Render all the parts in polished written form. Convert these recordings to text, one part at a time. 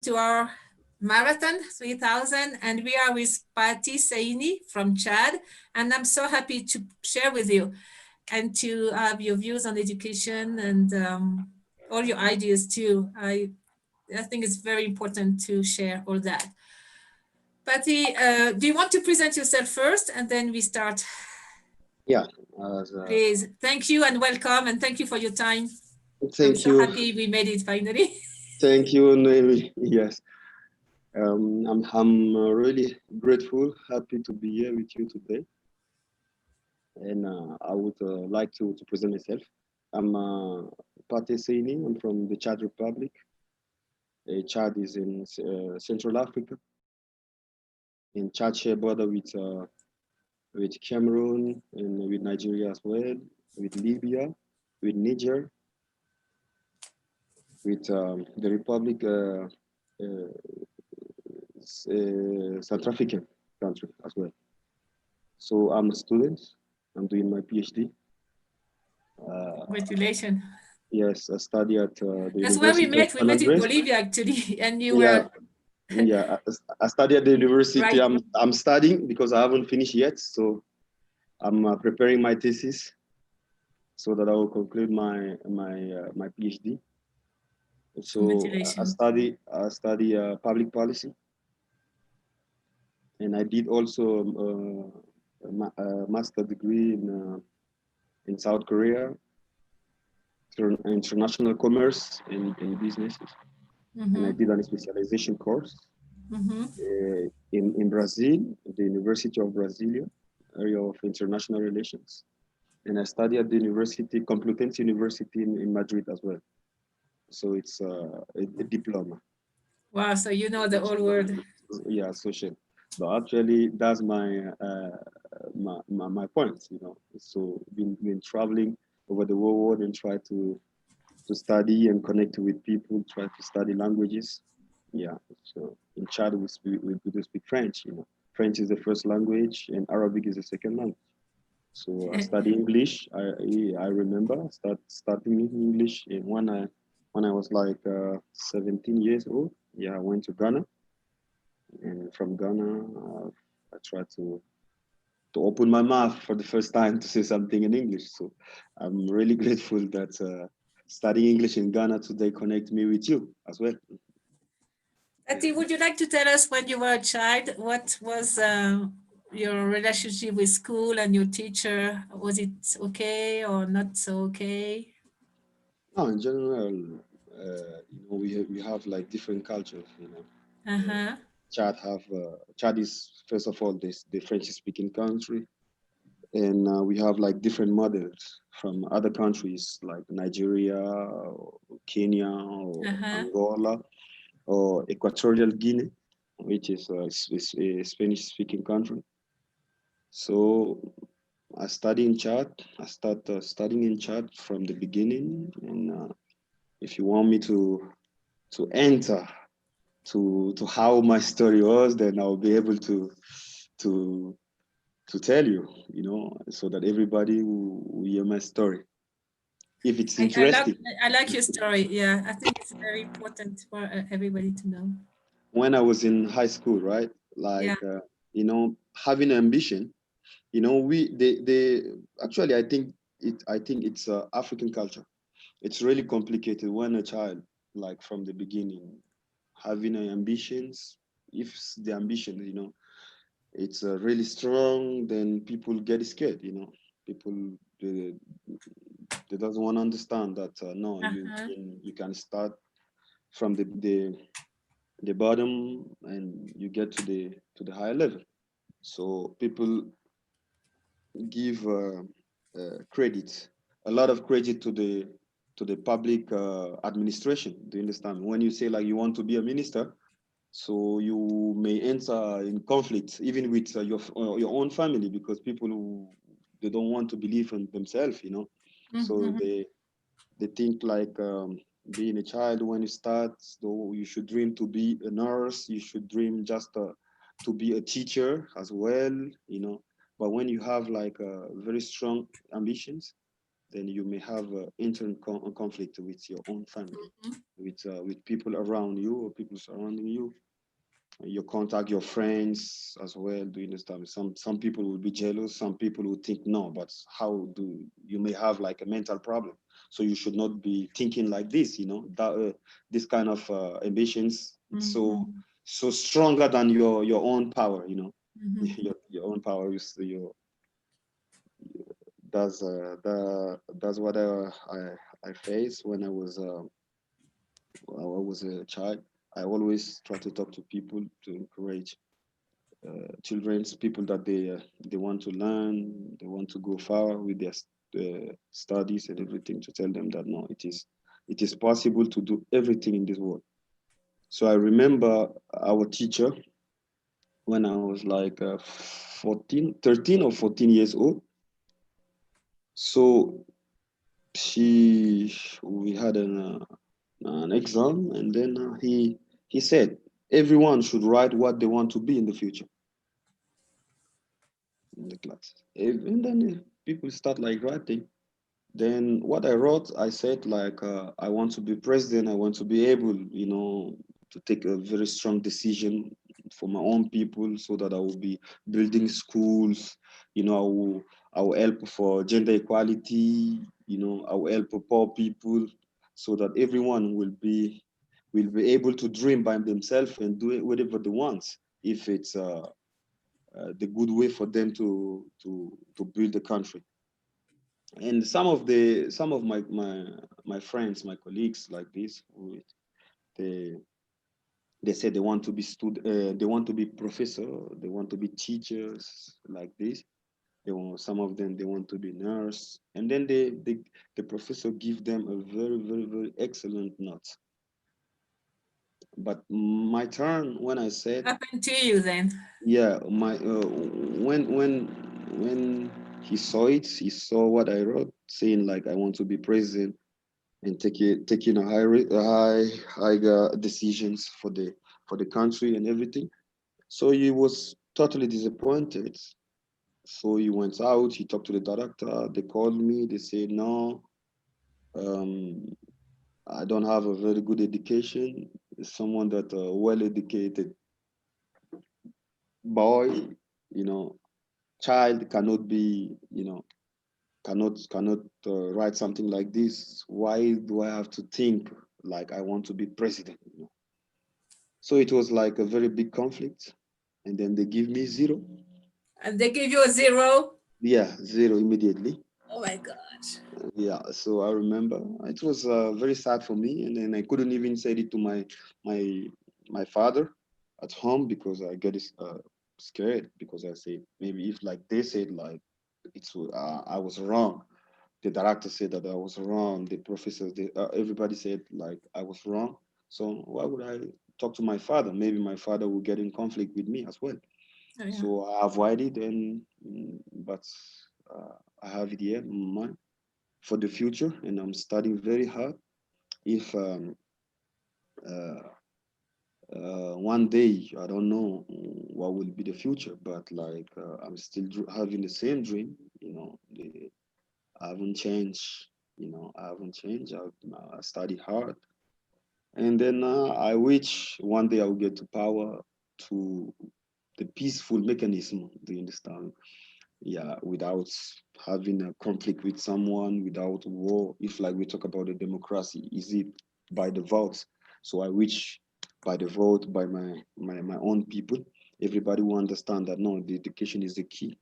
to our marathon 3000, and we are with Pathe Seiny from Chad, and I'm so happy to share with you and to have your views on education and all your ideas too. I think it's very important to share all that. Pathe, do you want to present yourself first and then we start? Yeah, Please. Thank you and welcome, and thank you for your time. I'm thank so you, happy we made it finally. thank you, Noemi. Yes, I'm really grateful, happy to be here with you today, and I would like to present myself. I'm Pathe Seiny. I'm from the Chad Republic. Chad is in Central Africa, and Chad share border with Cameroon and with Nigeria as well, with Libya, with Niger, with the Republic. South African country as well. So I'm a student. I'm doing my PhD. Congratulations. Yes, I study at the That's where we University of met. We San met in Andreas. Bolivia actually, and you Yeah, were yeah. I study at the university. right. I'm studying because I haven't finished yet. So I'm preparing my thesis so that I will conclude my PhD. So Congratulations. I study public policy, and I did also a master degree in South Korea, international commerce and businesses. And I Mm-hmm. did a specialization course Mm-hmm. in Brazil, the University of Brasilia, area of international relations. And I studied at the University, Complutense University in Madrid as well. So it's a diploma. Wow, so you know the whole world. Yeah, social. But actually, that's my point, you know. So been traveling over the whole world and try to study and connect with people, try to study languages. Yeah, so in Chad we do speak French. You know, French is the first language and Arabic is the second language. So I study English. I remember starting English when I was like 17 years old. Yeah, I went to Ghana, and from Ghana I tried to open my mouth for the first time to say something in English. So I'm really grateful that studying English in Ghana today connect me with you as well. Ati, would you like to tell us when you were a child, what was your relationship with school and your teacher? Was it okay or not so okay? No, in general, we have like different cultures. Uh-huh. Chad is first of all this the French speaking country, and we have like different models from other countries like Nigeria, or Kenya, or Uh-huh. Angola, or Equatorial Guinea, which is a Spanish-speaking country. So I study in Chad. I start studying in Chad from the beginning, and if you want me to enter to how my story was, then I'll be able to to tell you, so that everybody will hear my story if it's I love interesting. I like your story. Yeah, I think it's very important for everybody to know. When I was in high school, right? Yeah. Like having ambition. We they actually I think it's African culture. It's really complicated when a child, like from the beginning, having ambitions. If the ambition, it's really strong, then people get scared. People they doesn't want to understand that no, Uh-huh. you can start from the bottom and you get to the higher level. So people give credit, a lot of credit to the public administration. Do you understand? When you say like you want to be a minister, so you may enter in conflict even with your own family because people who they don't want to believe in themselves. So Mm-hmm. they think like being a child when you start, so you should dream to be a nurse, you should dream just to be a teacher as well. But when you have like very strong ambitions, then you may have internal conflict with your own family, with people around you or people surrounding you. You contact your friends as well. Do you understand? Some people will be jealous. Some people will think no, but how do you may have like a mental problem? So you should not be thinking like this. You know that this kind of ambitions so stronger than your own power. You know, your own power is your that's what I faced when I was a child. I always try to talk to people to encourage children's people that they want to learn, they want to go far with their studies and everything. To tell them that no, it is possible to do everything in this world. So I remember our teacher when I was like 14, 13 or 14 years old. So we had an exam, and then he said everyone should write what they want to be in the future in the class. And then people start like writing. Then what I wrote, I said like I want to be president. I want to be able, to take a very strong decision for my own people, so that I will be building schools. I will help for gender equality. I will help poor people, so that everyone will be able to dream by themselves and do whatever they want, if it's the good way for them to build the country. And some of my friends, my colleagues like this, they they say they want to be they want to be professor, they want to be teachers like this. Some of them they want to be nurse, and then the professor give them a very very very excellent note. But my turn, when I said, Happened to you then? yeah, my when he saw it, he saw what I wrote, saying like I want to be president and taking a high decisions for the country and everything. So he was totally disappointed. So he went out. He talked to the director. They called me. They said no, um, I don't have a very good education. Someone that well educated boy, you know, child cannot be, cannot write something like this. Why do I have to think like I want to be president? So it was like a very big conflict, and then they give me zero. And they give you a zero? Yeah, zero immediately. Oh my gosh. Yeah, so I remember it was very sad for me, and then I couldn't even say it to my my father at home, because I get scared, because I say maybe if like they said like I was wrong. The director said that I was wrong. The professors, everybody said like I was wrong. So why would I talk to my father? Maybe my father will get in conflict with me as well. Oh, yeah. So I avoided, but I have it here in mind for the future, and I'm studying very hard. If uh, one day, I don't know what will be the future, but like I'm still having the same dream. I haven't changed. I haven't changed. I study hard, and then I wish one day I will get to power, to the peaceful mechanism. Do you understand? Yeah, without having a conflict with someone, without war. If like we talk about the democracy, is it by the votes? So I wish by the vote, by my own people, everybody will understand that no, the education is the key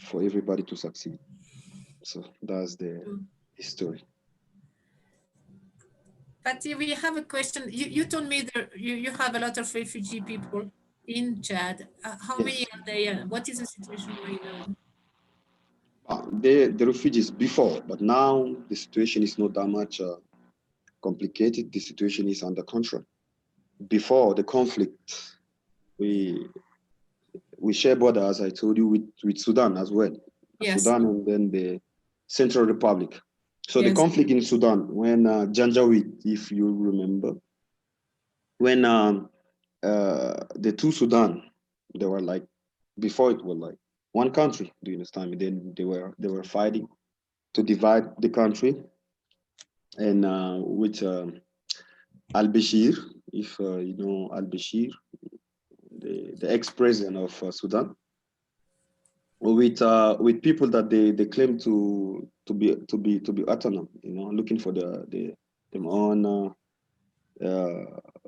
for everybody to succeed. So that's the history. Patty, we have a question. You told me that you have a lot of refugee people in Chad. How many Yes. are they? What is the situation right now? The refugees before, but now the situation is not that much complicated. The situation is under control. Before the conflict, we we share border, as I told you, with Sudan as well. Yes, Sudan and then the Central Republic. So the yes, conflict in Sudan, when Janjaweed, if you remember, when the two Sudan, they were like, before it was like one country, do you understand me? Then they were fighting. to divide the country, and with al-Bashir, if you know al-Bashir, the ex-president of Sudan, with people that they claim to be autonomous, looking for their own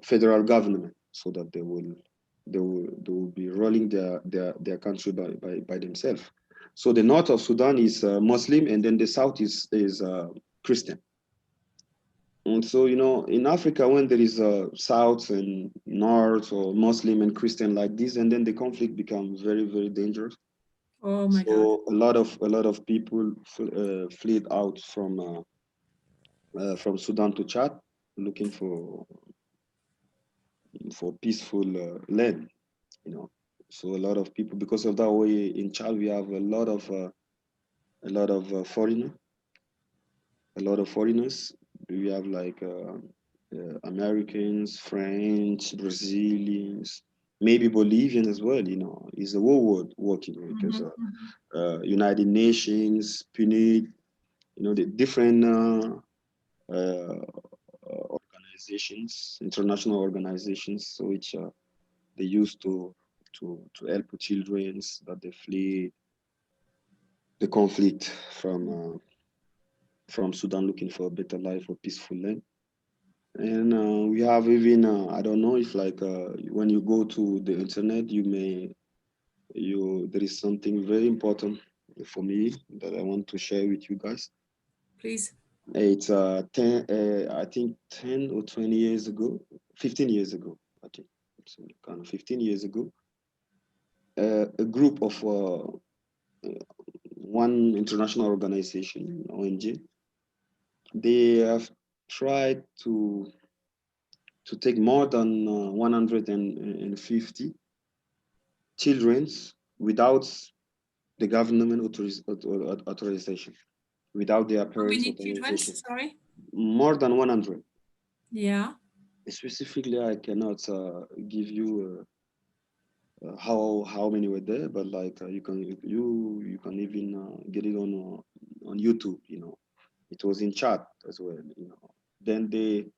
federal government, so that they will be rolling their country by themselves. So the north of Sudan is Muslim, and then the south is Christian. And so, in Africa, when there is a south and north, or Muslim and Christian like this, and then the conflict becomes very, very dangerous. Oh my God. So a lot of people fled out from Sudan to Chad, looking for peaceful land. So a lot of people, because of that way, in Chad we have a lot of foreigners. We have like Americans, French, Brazilians, maybe Bolivian as well. Is the whole world working, because United Nations, PNUD, the different organizations, international organizations, so which they used to help children that they flee the conflict from Sudan, looking for a better life or peaceful land. And we have even I don't know if, like, when you go to the internet, there is something very important for me that I want to share with you guys. Please. It's 10 or 20 years ago, 15 years ago, I think. So kind of 15 years ago, a group of one international organization, ONG, they have tried to take more than 150 children without the government authorization, without their How parents' many children? authorization. Sorry. More than 100. Yeah. Specifically, I cannot give you how many were there, but like you can even get it on YouTube. It was in chat as well. Then it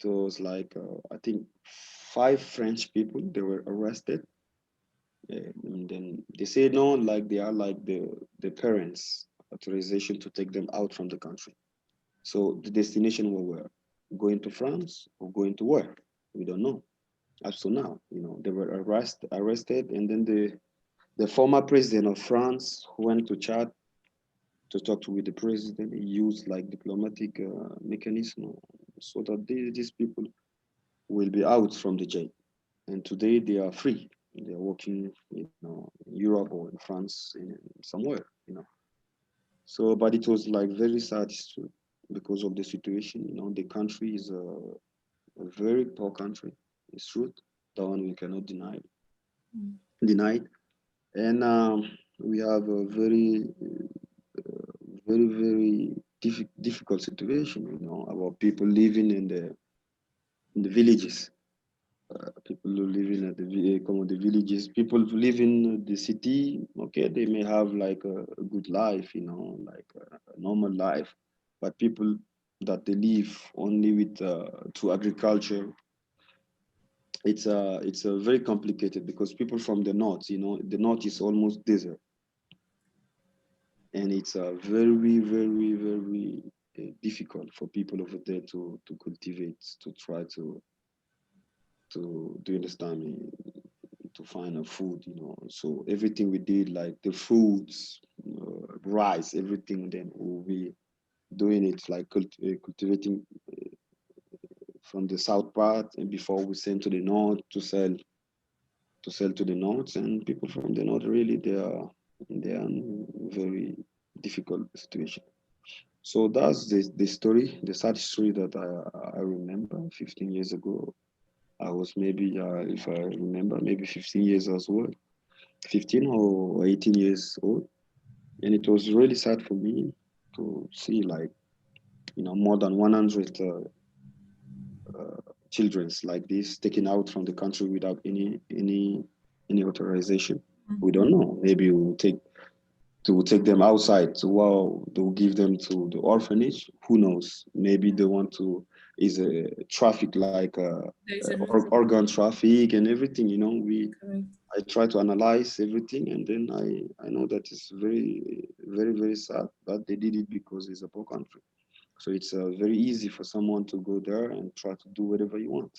was like I think 5 French people, they were arrested. And then they say no, like they are like the parents authorization to take them out from the country. So the destination were going to France or going to work. We don't know. As to now, they were arrested, and then the former president of France, who went to Chad to talk with the president, he used like diplomatic mechanism, so that these people will be out from the jail. And today they are free. They are working, in Europe or in France, somewhere. So, but it was like very sad because of the situation. The country is a very poor country. It's true. That one we cannot deny it. And we have a very difficult situation. About people living in the villages. People who live in come the villages. People who live in the city, okay, they may have like a good life, like a normal life. But people that they live only with through agriculture, it's a very complicated, because people from the north, the north is almost desert, and it's very, very, very difficult for people over there to cultivate, to try to do you understand me, to find a food. So everything we did, like the fruits, rice, everything, then we'll be doing it like cultivating from the south part, and before we send to the north to sell to the north. And people from the north, really, they are in very difficult situation. So that's the story, the sad story that I remember 15 years ago. I was maybe, if I remember, maybe 15 years as well, 15 or 18 years old. And it was really sad for me to see, like, more than 100 children's like this taken out from the country without any authorization. We don't know. Maybe it will take to take them outside. So well, they'll give them to the orphanage. Who knows? Maybe they want to is a traffic like There is a reason. organ traffic and everything. You know, we Correct. I try to analyze everything, and then I know that it's very sad that they did it because it's a poor country. So it's very easy for someone to go there and try to do whatever you want.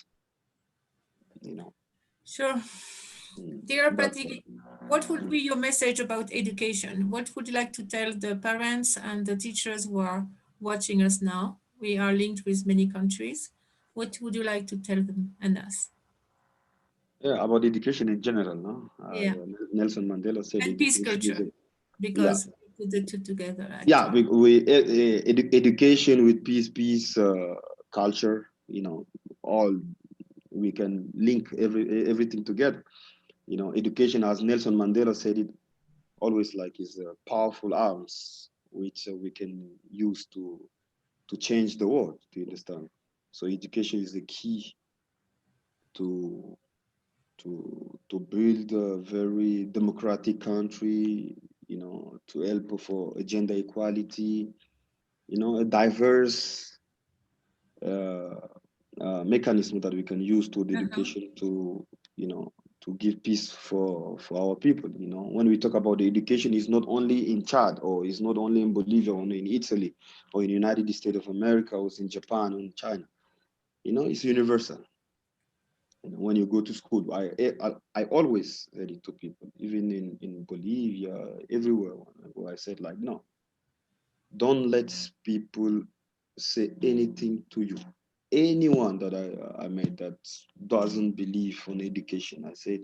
You know, Sure. Dear but Pathe, what would be your message about education? What would you like to tell the parents and the teachers who are watching us now? We are linked with many countries. What would you like to tell them and us? yeah, about education in general, no. Yeah. Nelson Mandela said And peace education is culture, a yeah. because we put the two together, Yeah, actually. education with peace, culture, you know, all we can link everything together. You know, education, as Nelson Mandela said it, always like is powerful arms which we can use to change the world. Do you understand? So education is the key to to build a very democratic country. You know, to help for gender equality. You know, a diverse uh, mechanism that we can use to the Uh-huh. education to, you know, to give peace for our people. You know, when we talk about the education, is not only in Chad, or is not only in Bolivia, or in Italy, or in the United States of America, or in Japan, or in China. You know, it's universal. You know, when you go to school, I always said it to people, even in Bolivia, everywhere. Where I said like, no, don't let people say anything to you. Anyone that I met that doesn't believe on education, I said,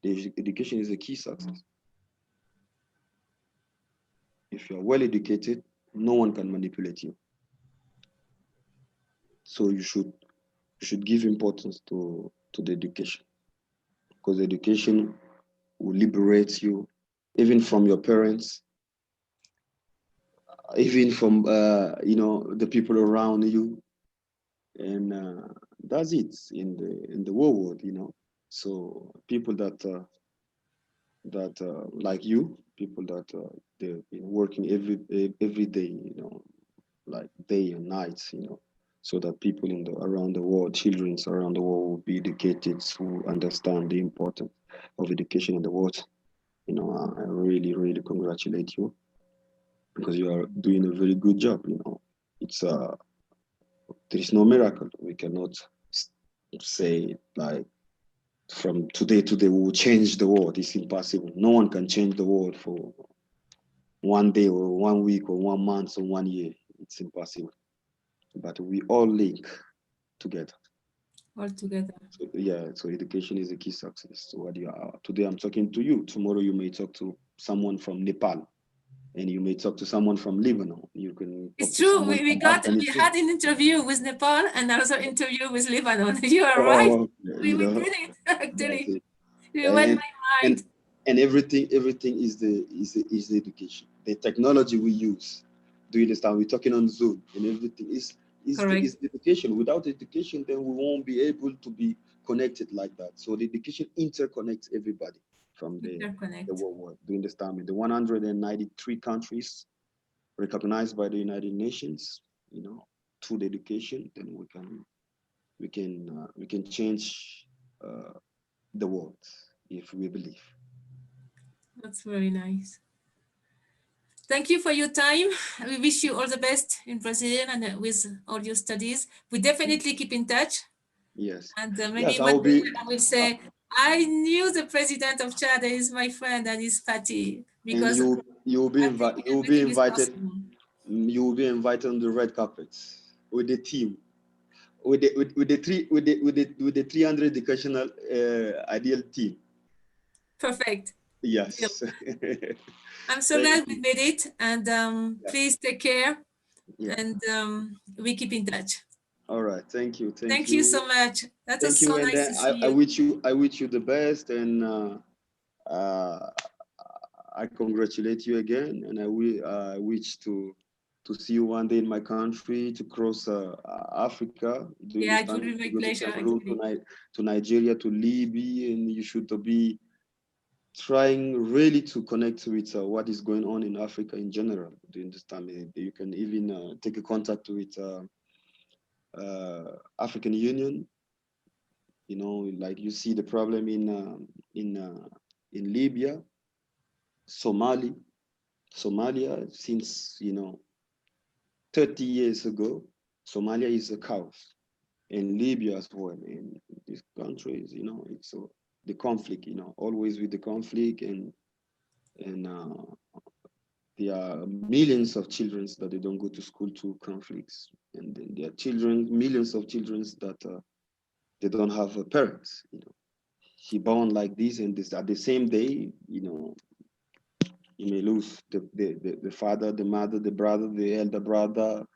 the education is the key success. If you're well educated, no one can manipulate you. So you should give importance to the education, because education will liberate you, even from your parents, even from you know, the people around you, and that's it in the whole world. You know, so people that like you, people that they've been working every day, you know, like day and night, you know, so that people in the around the world, children around the world, will be educated, to understand the importance of education in the world. You know, I really congratulate you, because you are doing a very good job. You know, it's there is no miracle. We cannot say like from today to today we will change the world. It's impossible. No one can change the world for one day or 1 week or 1 month or 1 year. It's impossible. But we all link together. All together. So, yeah, so education is a key success. So what you are today, I'm talking to you. Tomorrow you may talk to someone from Nepal, and you may talk to someone from Lebanon. You can It's talk to true. someone We from got we Afghanistan. had an interview with Nepal and also interview with Lebanon. You are right. Oh, We you did know, it that's actually. it. You read and my and mind. and everything is the education, the technology we use. Do you understand? We're talking on Zoom, and everything is Correct. the education. Without education, then we won't be able to be connected like that. So the education interconnects everybody from the Interconnect. world. Do you understand me? The 193 countries recognized by the United Nations, you know, through the education, then we can change uh, the world, if we believe. That's very nice. Thank you for your time. We wish you all the best in Brazil and with all your studies. We definitely keep in touch. Yes, And maybe yes, I one will day be, I will uh, say, I knew the president of Chad is my friend and is Pathe and because I think you will be everything is invited. possible. You will be invited on the red carpet with the team, with the 300 educational ideal team. Perfect. Deal. Yes. I'm so Thank glad we you. made it. And Yeah, please take care. yeah. And we keep in touch. All right. Thank you. Thank Thank you you. so much. That was Thank so you. And nice then to see I you. wish you, the best, and uh, I congratulate you again, and I wish to see you one day in my country, to cross Africa. Do you Yeah, it understand? will be To my go to pleasure, Cameroon, actually. to Nigeria, to Libya, and you should be trying really to connect with what is going on in Africa in general. Do you understand? You can even take a contact with African Union. You know, like you see the problem in Libya, Somalia. Since 30 years ago, Somalia is a chaos, and Libya as well. In these countries, it's the conflict. Always with the conflict, and there are millions of children that they don't go to school to conflicts, and then there are millions of children that they don't have parents. He born like this, and this at the same day, you may lose the father, the mother, the brother, the elder brother,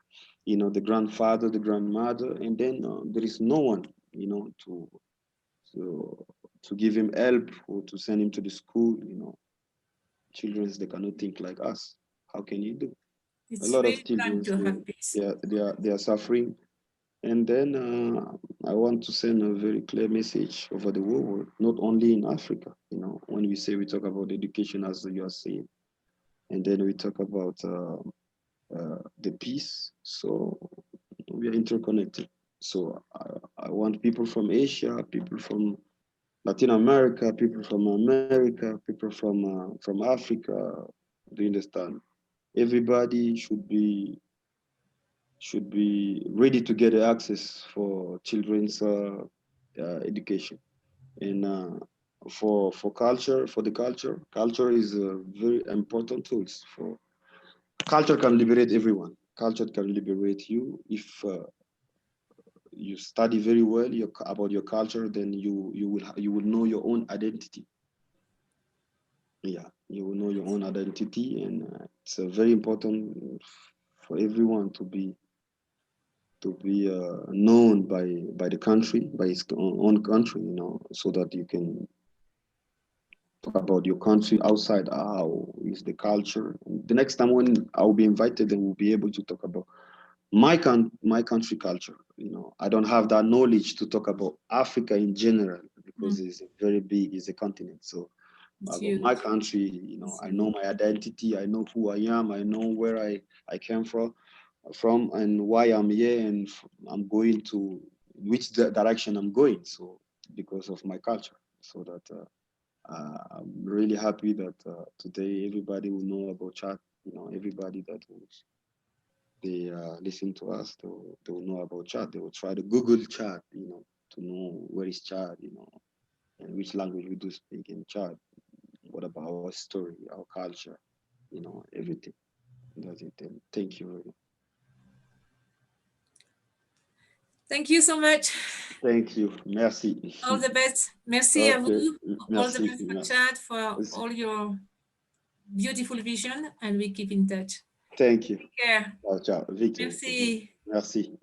the grandfather, the grandmother, and then there is no one, to to give him help or to send him to the school. Children, they cannot think like us. How can you do? A It's lot of really time children, to have peace. they are suffering. And then I want to send a very clear message over the world, not only in Africa. When we talk about education, as you are saying, and then we talk about the peace. So we are interconnected. So I want people from Asia, people from Latin America, people from America, people from Africa. Do you understand? Everybody should be ready to get access for children's education, and culture is a very important tools for culture can liberate everyone. Culture can liberate you if you study very well about your culture. Then you will know your own identity. Yeah, you will know your own identity, and it's very important for everyone to be known by the country, by its own country, so that you can talk about your country outside. How is the culture? The next time when I'll be invited, then we'll be able to talk about my country culture. I don't have that knowledge to talk about Africa in general because it's very big, it's a continent. So It's about my huge. country, I know my identity, I know who I am, I know where I came from and why I'm here, and I'm going to which direction I'm going. So because of my culture, so that I'm really happy that today everybody will know about chat. Everybody that they listen to us, they will know about chat. They will try to Google chat, to know where is chat, and which language we do speak in chat. What about our story, our culture, everything. That's it. And thank you very much. Thank you so much. Thank you. Merci. All the best. Merci à Okay. vous. All the Merci. best for chat, for all your beautiful vision, and we keep in touch. Thank you. Take care. Ciao, ciao. Victor. Merci. Merci.